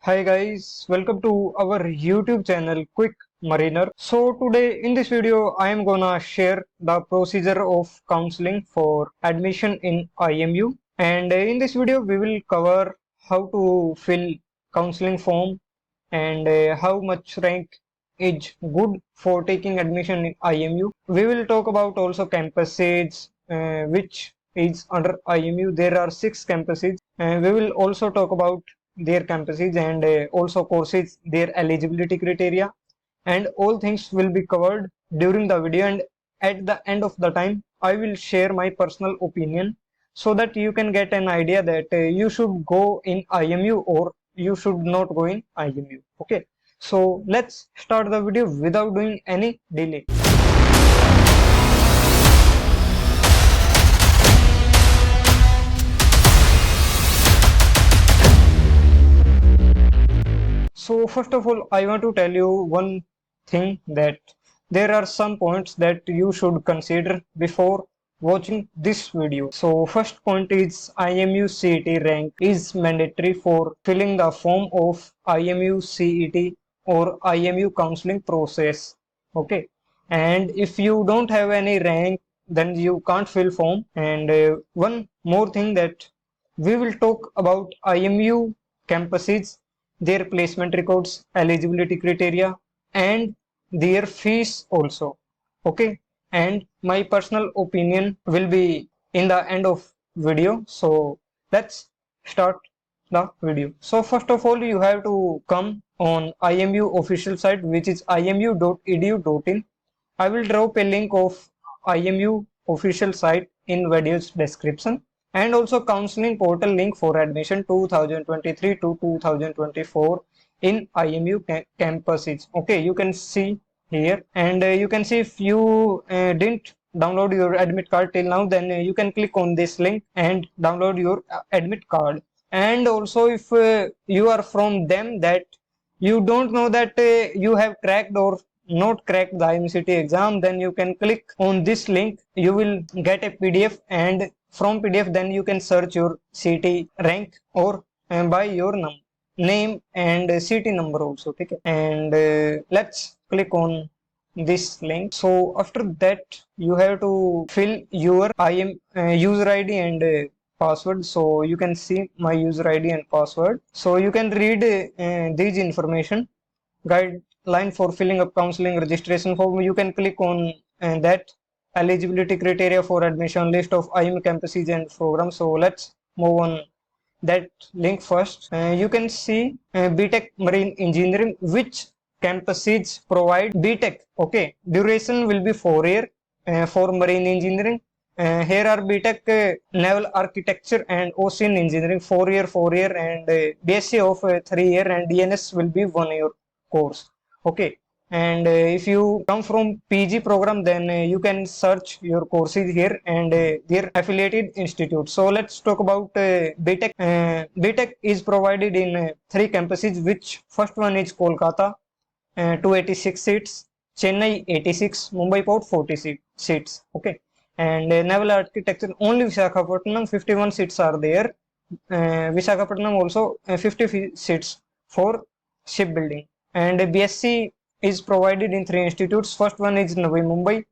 Hi guys, welcome to our YouTube channel Quick Mariner. So today in this video I am gonna share the procedure of counseling for admission in IMU, and in this video we will cover how to fill counseling form and how much rank is good for taking admission in IMU. We will talk about also campuses which is under IMU. There are 6 campuses. We will also talk about their campuses and also courses, their eligibility criteria, and all things will be covered during the video. And at the end of the time I will share my personal opinion so that you can get an idea that you should go in IMU or you should not go in IMU. Okay, so let's start the video without doing any delay. So first of all, I want to tell you one thing, that there are some points that you should consider before watching this video. So first point is IMU CET rank is mandatory for filling the form of IMU CET or IMU counseling process. Okay, and if you don't have any rank, then you can't fill form. And one more thing, that we will talk about IMU campuses, their placement records, eligibility criteria, and their fees also. Okay, and my personal opinion will be in the end of video. So let's start the video. So first of all, you have to come on IMU official site, which is imu.edu.in. I will drop a link of IMU official site in video's description, and also counseling portal link for admission 2023 to 2024 in IMU campuses. Okay, you can see here, and you can see if you didn't download your admit card till now, then you can click on this link and download your admit card. And also if you are from them that you don't know that you have cracked or not cracked the IMCT exam, then you can click on this link. You will get a PDF, and from PDF then you can search your CT rank or by your name and CT number also. Okay, and let's click on this link. So after that you have to fill your user ID and password. So you can see my user ID and password. So you can read these information. Guideline for filling up counseling registration form. You can click on that. Eligibility criteria for admission, list of IMU campuses and programs. So let's move on that link first. You can see BTECH Marine Engineering, which campuses provide BTECH. Okay, duration will be 4 year for marine engineering. Here are BTECH Naval Architecture and Ocean Engineering, 4 year, and BSc of 3 year, and DNS will be 1 year course. Okay, and if you come from PG program, then you can search your courses here and their affiliated institutes. So let's talk about BTECH. BTECH is provided in 3 campuses, which first one is Kolkata, 286 seats, Chennai 86, Mumbai Port 40 seats. Okay, and Naval Architecture only Visakhapatnam 51 seats are there. Visakhapatnam also 50 seats for shipbuilding. And BSc is provided in 3 institutes. First one is Navi Mumbai.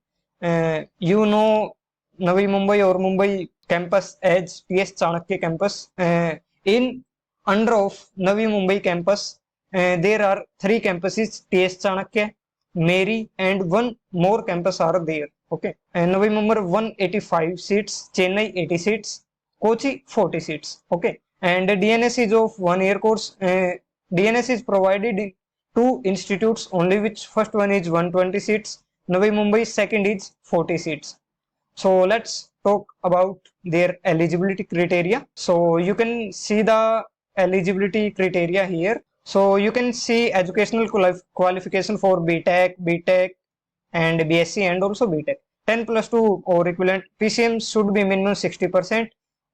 You know Navi Mumbai or Mumbai campus as PS Chanakya campus. In under of Navi Mumbai campus, there are 3 campuses: TS Chanakya, Mary, and 1 more campus are there. Okay, and Navi Mumbai 185 seats, Chennai 80 seats, Kochi 40 seats. Okay, and DNS is of 1 year course. DNS is provided in 2 institutes only, which first one is 120 seats, Navi Mumbai, second is 40 seats. So let's talk about their eligibility criteria. So you can see the eligibility criteria here. So you can see educational qualification for BTECH and BSc and also BTECH. 10 plus 2 or equivalent. PCM should be minimum 60%.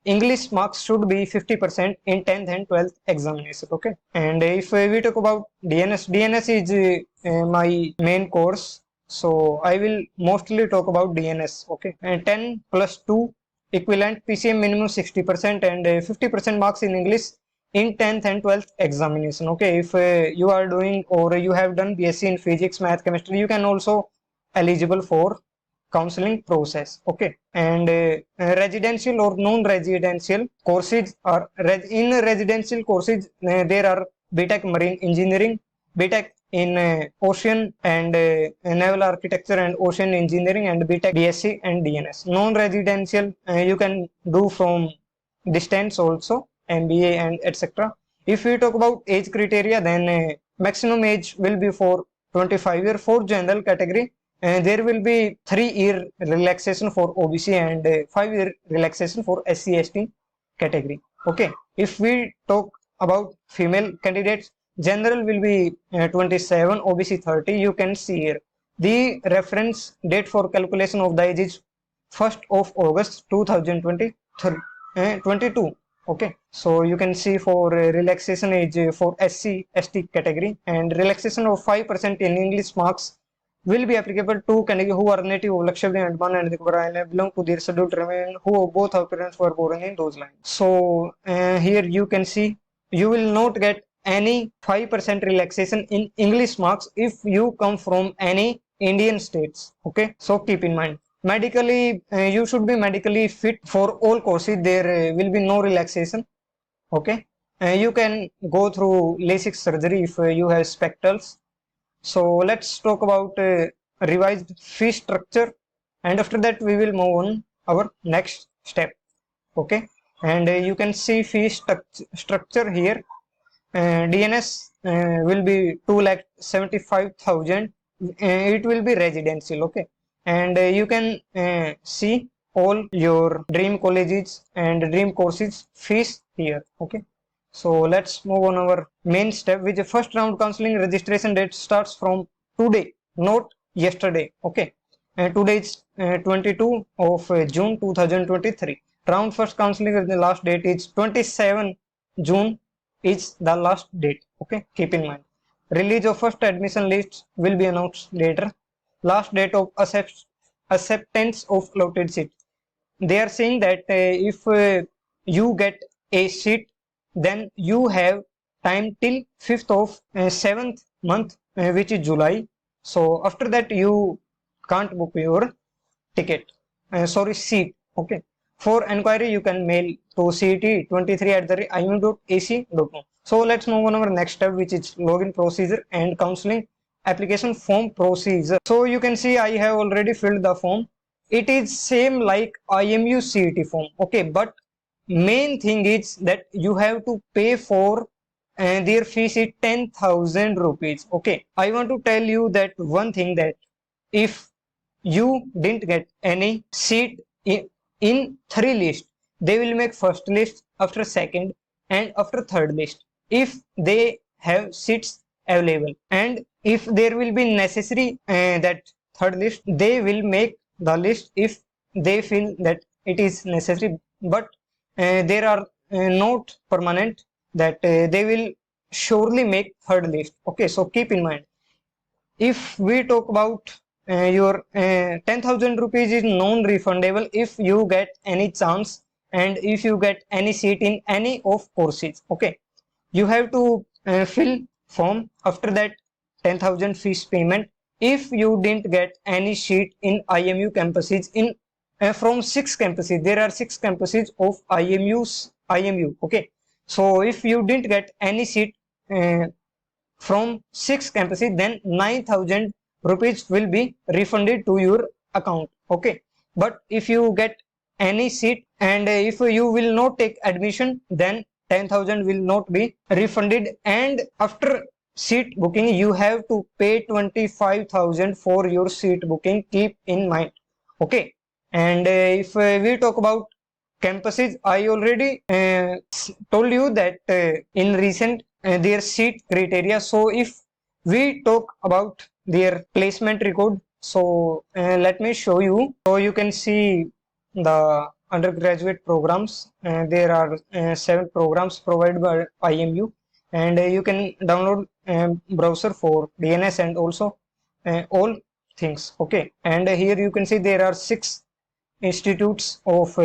English marks should be 50% in 10th and 12th examination. Okay, and if we talk about DNS is my main course, so I will mostly talk about DNS. Okay, and 10 plus 2 equivalent, PCM minimum 60% and 50% marks in English in 10th and 12th examination. Okay, if you are doing or you have done BSc in physics, math, chemistry, you can also eligible for counseling process. Okay, and residential or non-residential courses are in residential courses there are BTECH Marine Engineering, BTECH in Ocean and Naval Architecture and Ocean Engineering, and BTECH BSc and DNS. Non-residential you can do from distance also, MBA and etc. If we talk about age criteria, then maximum age will be for 25 year for general category. There will be 3-year relaxation for OBC and 5-year relaxation for SC/ST category. Okay, if we talk about female candidates, general will be 27, OBC 30. You can see here the reference date for calculation of the age is 1st of August 2022. Okay, so you can see for relaxation age for SC/ST category, and relaxation of 5% in English marks will be applicable to candidates who are native of Lakshadweep, Andaman and Nicobar Island, belong to their scheduled tribe, who both have parents were born in those lands. So here you can see you will not get any 5% relaxation in English marks if you come from any Indian states. Okay, so keep in mind. Medically, you should be medically fit for all courses. There will be no relaxation. Okay, you can go through LASIK surgery if you have spectacles. So let's talk about revised fee structure, and after that we will move on our next step. Okay, and you can see fee structure here. DNS will be 2,75,000. It will be residential. Okay, and you can see all your dream colleges and dream courses fees here. Okay, so let's move on our main step, which is first round counseling registration date starts from today, not yesterday. Okay, today is 22 of June 2023. Round first counseling, the last date is 27 June is the last date. Okay, keep in mind. Release of first admission list will be announced later. Last date of acceptance of allotted seat. They are saying that if you get a seat, then you have time till 5th of 7th month, which is July. So after that you can't book your ticket, seat. Okay, for enquiry you can mail to cet23@imu.ac.com. So let's move on our next step, which is login procedure and counseling application form procedure. So you can see I have already filled the form. It is same like IMU CET form. Okay, but main thing is that you have to pay for their fees is 10,000 rupees. Okay, I want to tell you that one thing, that if you didn't get any seat in 3 lists, they will make first list, after second, and after third list if they have seats available, and if there will be necessary that third list, they will make the list if they feel that it is necessary, but there are not permanent that they will surely make third list. Okay, so keep in mind, if we talk about your 10,000 rupees is non-refundable if you get any chance and if you get any seat in any of courses. Okay, you have to fill form, after that 10,000 fees payment. If you didn't get any seat in IMU campuses, in from 6 campuses, there are 6 campuses of IMU. Okay, so if you didn't get any seat from 6 campuses, then 9,000 rupees will be refunded to your account. Okay, but if you get any seat and if you will not take admission, then 10,000 will not be refunded, and after seat booking you have to pay 25,000 for your seat booking. Keep in mind. Okay, and if we talk about campuses, I already told you that in recent their seat criteria. So if we talk about their placement record, so let me show you. So you can see the undergraduate programs. There are 7 programs provided by IMU, and you can download browser for DNS and also all things. Okay, and here you can see there are 6 institutes of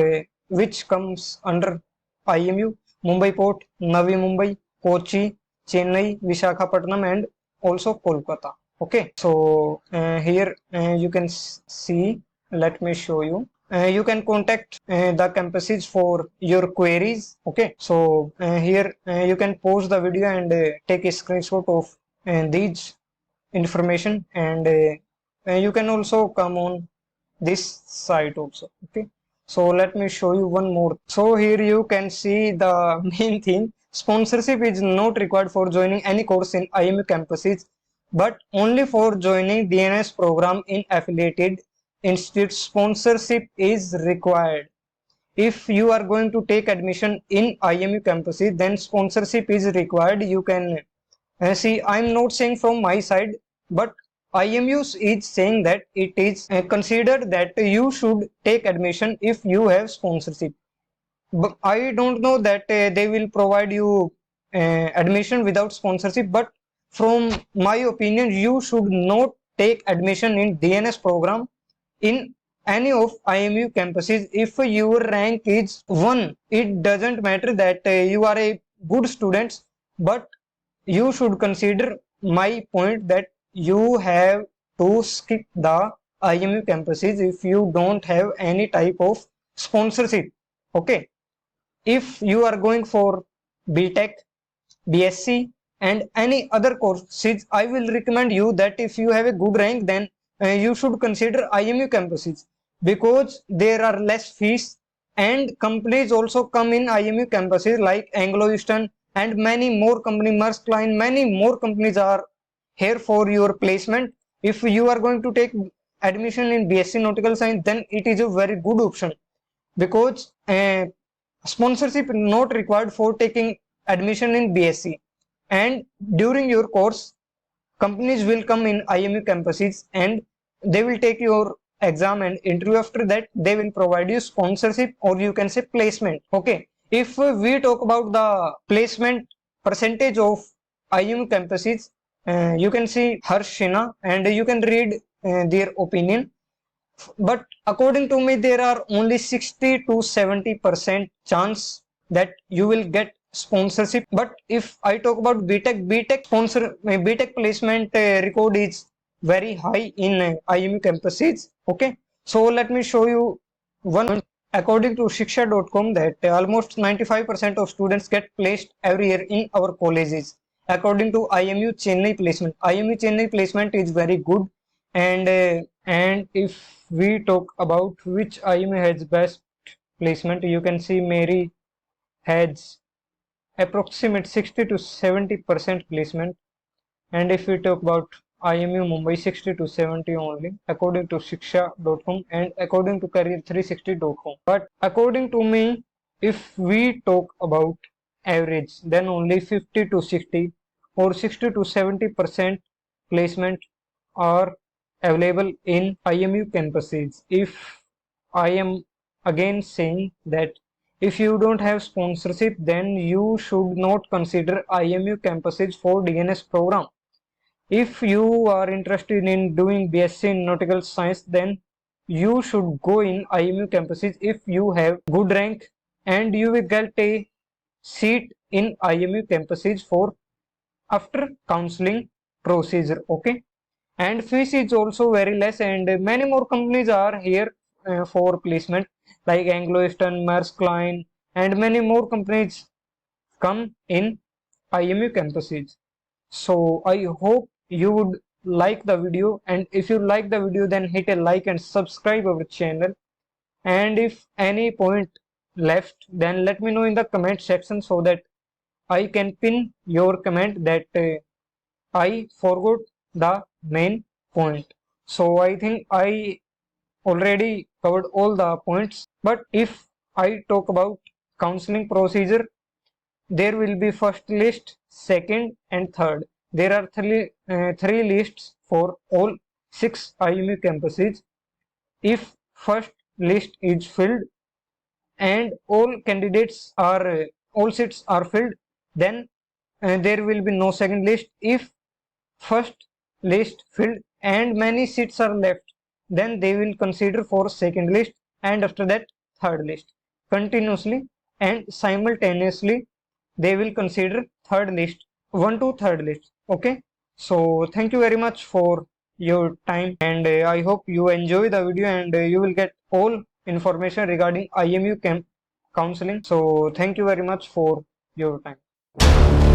which comes under IMU. Mumbai Port, Navi Mumbai, Kochi, Chennai, Visakhapatnam, and also Kolkata. Okay, so here you can see, let me show you. You can contact the campuses for your queries. Okay, so here you can pause the video and take a screenshot of these information, and you can also come on this site also. Okay, so let me show you one more. So here you can see the main thing. Sponsorship is not required for joining any course in IMU campuses, but only for joining DNS program in affiliated institutes. Sponsorship is required. If you are going to take admission in IMU campuses, then sponsorship is required. You can see, I'm not saying from my side, but IMU is saying that it is considered that you should take admission if you have sponsorship. But I don't know that they will provide you admission without sponsorship. But from my opinion, you should not take admission in DNS program in any of IMU campuses if your rank is 1. It doesn't matter that you are a good student, but you should consider my point that you have to skip the IMU campuses if you don't have any type of sponsorship. Okay, if you are going for BTECH, BSc, and any other courses, I will recommend you that if you have a good rank, then you should consider IMU campuses, because there are less fees, and companies also come in IMU campuses like Anglo and many more companies, Maersk Line, many more companies are here for your placement. If you are going to take admission in BSc Nautical Science, then it is a very good option, because sponsorship not required for taking admission in BSc, and during your course companies will come in IMU campuses and they will take your exam and interview. After that they will provide you sponsorship, or you can say placement. Okay, if we talk about the placement percentage of IMU campuses, you can see Harsh Sinha and you can read their opinion. But according to me, there are only 60 to 70% chance that you will get sponsorship. But if I talk about BTECH placement record is very high in IMU campuses. Okay, so let me show you one. According to shiksha.com, that almost 95% of students get placed every year in our colleges. According to IMU Chennai placement is very good. And if we talk about which IMU has best placement, you can see Mary has approximate 60 to 70% placement. And if we talk about IMU Mumbai, 60 to 70 only, according to shiksha.com and according to career360.com. But according to me, if we talk about average, then only 50 to 60 or 60 to 70% placement are available in IMU campuses. If I am again saying that if you don't have sponsorship, then you should not consider IMU campuses for DNS program. If you are interested in doing BSc in Nautical Science, then you should go in IMU campuses if you have good rank, and you will get a seat in IMU campuses for after counseling procedure. Okay, and fees is also very less, and many more companies are here for placement like Anglo, Maersk Line, and many more companies come in IMU campuses. So I hope you would like the video, and if you like the video, then hit a like and subscribe our channel. And if any point left, then let me know in the comment section so that I can pin your comment that I forgot the main point. So I think I already covered all the points. But if I talk about counseling procedure, there will be first list, second, and third. There are three lists for all 6 IMU campuses. If first list is filled and all candidates are all seats are filled, then there will be no second list. If first list filled and many seats are left, then they will consider for second list, and after that third list, continuously and simultaneously they will consider third list, 1 to third list. Okay, so thank you very much for your time, and I hope you enjoy the video, and you will get all information regarding IMU counseling. So thank you very much for your time.